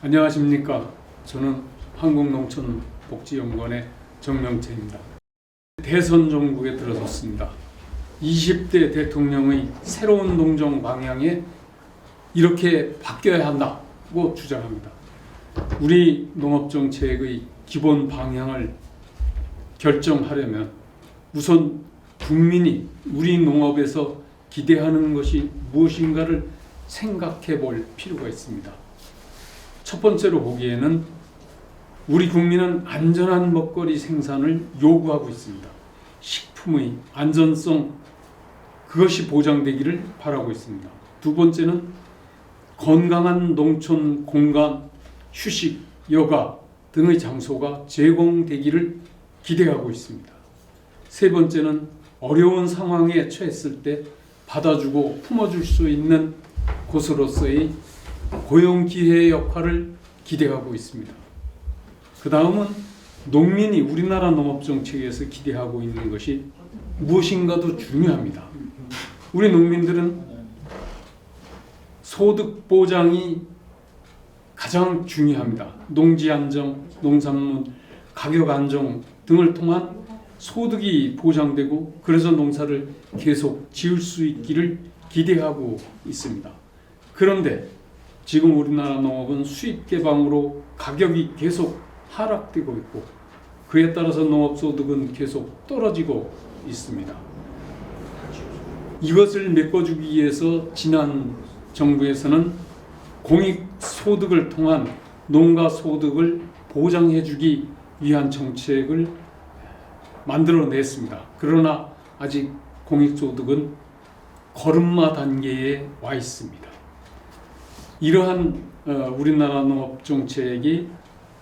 안녕하십니까. 저는 한국농촌복지연구원의 정명채입니다. 대선 정국에 들어섰습니다. 20대 대통령의 새로운 농정 방향에 이렇게 바뀌어야 한다고 주장합니다. 우리 농업정책의 기본 방향을 결정하려면 우선 국민이 우리 농업에서 기대하는 것이 무엇인가를 생각해 볼 필요가 있습니다. 첫 번째로 보기에는 우리 국민은 안전한 먹거리 생산을 요구하고 있습니다. 식품의 안전성, 그것이 보장되기를 바라고 있습니다. 두 번째는 건강한 농촌 공간, 휴식, 여가 등의 장소가 제공되기를 기대하고 있습니다. 세 번째는 어려운 상황에 처했을 때 받아주고 품어줄 수 있는 곳으로서의 고용기회의 역할을 기대하고 있습니다. 그 다음은 농민이 우리나라 농업정책에서 기대하고 있는 것이 무엇인가도 중요합니다. 우리 농민들은 소득 보장이 가장 중요합니다. 농지 안정, 농산물 가격 안정 등을 통한 소득이 보장되고 그래서 농사를 계속 지을 수 있기를 기대하고 있습니다. 그런데 지금 우리나라 농업은 수입 개방으로 가격이 계속 하락되고 있고 그에 따라서 농업소득은 계속 떨어지고 있습니다. 이것을 메꿔주기 위해서 지난 정부에서는 공익소득을 통한 농가소득을 보장해주기 위한 정책을 만들어냈습니다. 그러나 아직 공익소득은 걸음마 단계에 와 있습니다. 이러한 우리나라 농업정책이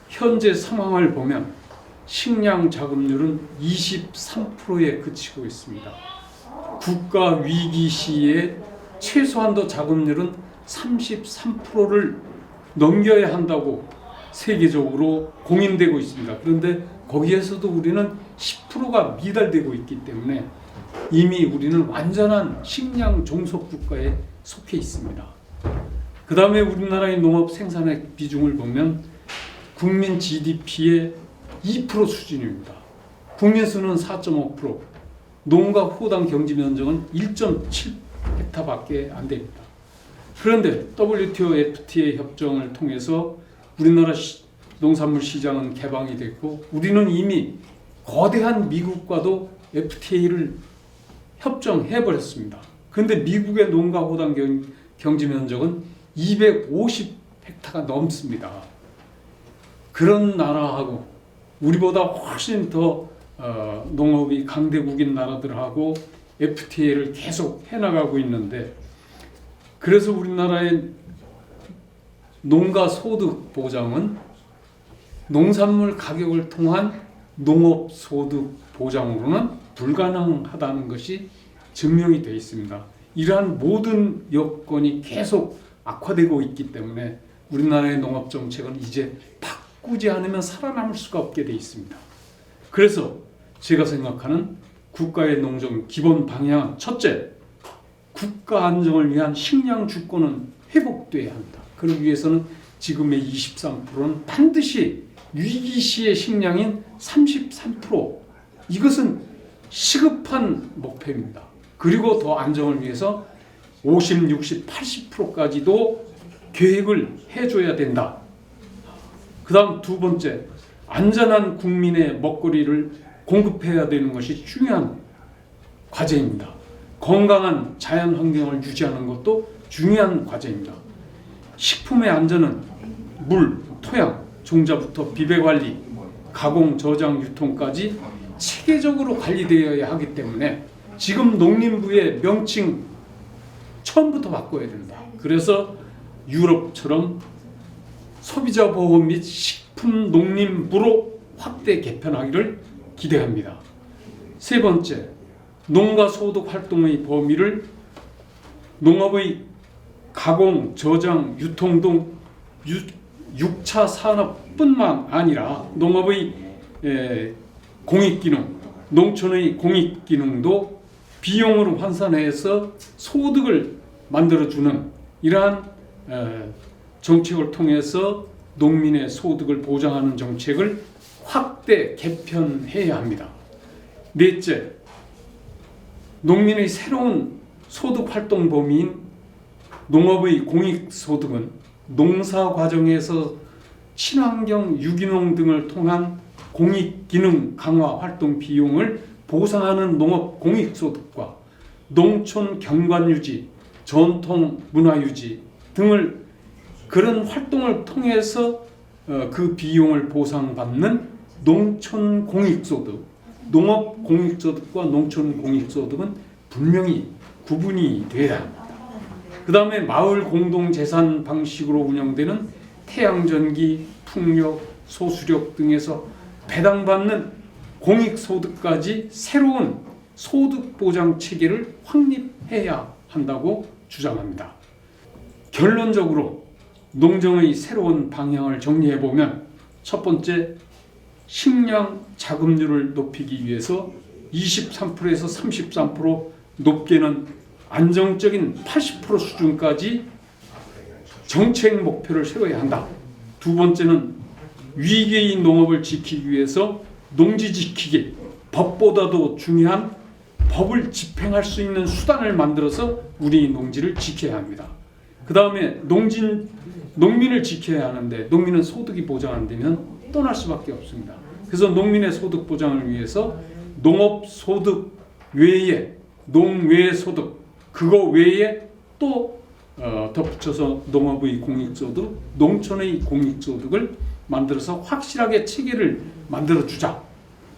현재 상황을 보면 식량 자급률은 23%에 그치고 있습니다. 국가 위기 시에 최소한도 자급률은 33%를 넘겨야 한다고 세계적으로 공인되고 있습니다. 그런데 거기에서도 우리는 10%가 미달되고 있기 때문에 이미 우리는 완전한 식량 종속 국가에 속해 있습니다. 그 다음에 우리나라의 농업 생산액 비중을 보면 국민 GDP의 2% 수준입니다. 국민 수는 4.5%, 농가 호당 경지 면적은 1.7헥타밖에 안 됩니다. 그런데 WTO FTA 협정을 통해서 우리나라 농산물 시장은 개방이 됐고 우리는 이미 거대한 미국과도 FTA를 협정해 버렸습니다. 그런데 미국의 농가 호당 경지 면적은 250헥타가 넘습니다. 그런 나라하고 우리보다 훨씬 더 농업이 강대국인 나라들하고 FTA를 계속 해나가고 있는데 그래서 우리나라의 농가 소득 보장은 농산물 가격을 통한 농업 소득 보장으로는 불가능하다는 것이 증명이 되어 있습니다. 이러한 모든 여건이 계속 악화되고 있기 때문에 우리나라의 농업 정책은 이제 바꾸지 않으면 살아남을 수가 없게 되어 있습니다. 그래서 제가 생각하는 국가의 농정 기본 방향은 첫째, 국가 안정을 위한 식량 주권은 회복돼야 한다. 그러기 위해서는 지금의 23%는 반드시 위기 시의 식량인 33%, 이것은 시급한 목표입니다. 그리고 더 안정을 위해서 50, 60, 80%까지도 계획을 해줘야 된다. 그 다음 두 번째, 안전한 국민의 먹거리를 공급해야 되는 것이 중요한 과제입니다. 건강한 자연 환경을 유지하는 것도 중요한 과제입니다. 식품의 안전은 물, 토양, 종자부터 비배 관리, 가공, 저장, 유통까지 체계적으로 관리되어야 하기 때문에 지금 농림부의 명칭 처음부터 바꿔야 된다. 그래서 유럽처럼 소비자 보호 및 식품 농림부로 확대 개편하기를 기대합니다. 세 번째, 농가 소득 활동의 범위를 농업의 가공, 저장, 유통 등 6차 산업뿐만 아니라 농업의 공익기능, 농촌의 공익기능도 비용으로 환산해서 소득을 만들어주는 이러한 정책을 통해서 농민의 소득을 보장하는 정책을 확대 개편해야 합니다. 넷째, 농민의 새로운 소득 활동 범위인 농업의 공익소득은 농사 과정에서 친환경 유기농 등을 통한 공익기능 강화 활동 비용을 보상하는 농업 공익소득과 농촌 경관유지, 전통 문화유지 등을 그런 활동을 통해서 그 비용을 보상받는 농촌 공익소득, 농업 공익소득과 농촌 공익소득은 분명히 구분이 돼야 합니다. 그 다음에 마을 공동재산 방식으로 운영되는 태양전기, 풍력, 소수력 등에서 배당받는 공익소득까지 새로운 소득보장 체계를 확립해야 한다고 주장합니다. 결론적으로 농정의 새로운 방향을 정리해보면 첫 번째, 식량 자급률을 높이기 위해서 23%에서 33% 높게는 안정적인 80% 수준까지 정책 목표를 세워야 한다. 두 번째는 위기의 농업을 지키기 위해서 농지 지키기, 법보다도 중요한 법을 집행할 수 있는 수단을 만들어서 우리 농지를 지켜야 합니다. 그 다음에 농민을 지켜야 하는데 농민은 소득이 보장 안 되면 떠날 수밖에 없습니다. 그래서 농민의 소득 보장을 위해서 농업 소득 외에 농외 소득, 그거 외에 또 덧붙여서 농업의 공익소득, 농촌의 공익소득을 만들어서 확실하게 체계를 만들어주자.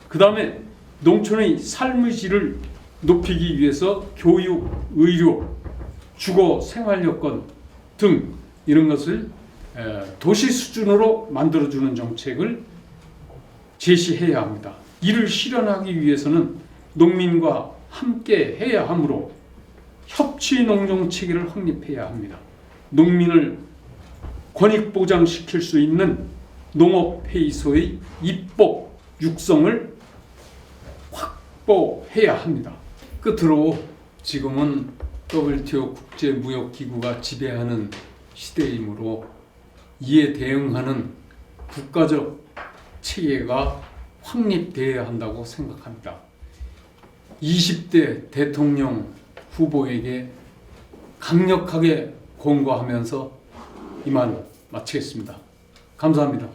그 다음에 농촌의 삶의 질을 높이기 위해서 교육, 의료, 주거, 생활여건 등 이런 것을 도시 수준으로 만들어주는 정책을 제시해야 합니다. 이를 실현하기 위해서는 농민과 함께 해야 하므로 협치농정 체계를 확립해야 합니다. 농민을 권익보장시킬 수 있는 농업회의소의 입법 육성을 확보해야 합니다. 끝으로 지금은 WTO 국제무역기구가 지배하는 시대이므로 이에 대응하는 국가적 체계가 확립되어야 한다고 생각합니다. 20대 대통령 후보에게 강력하게 권고하면서 이만 마치겠습니다. 감사합니다.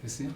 됐어요?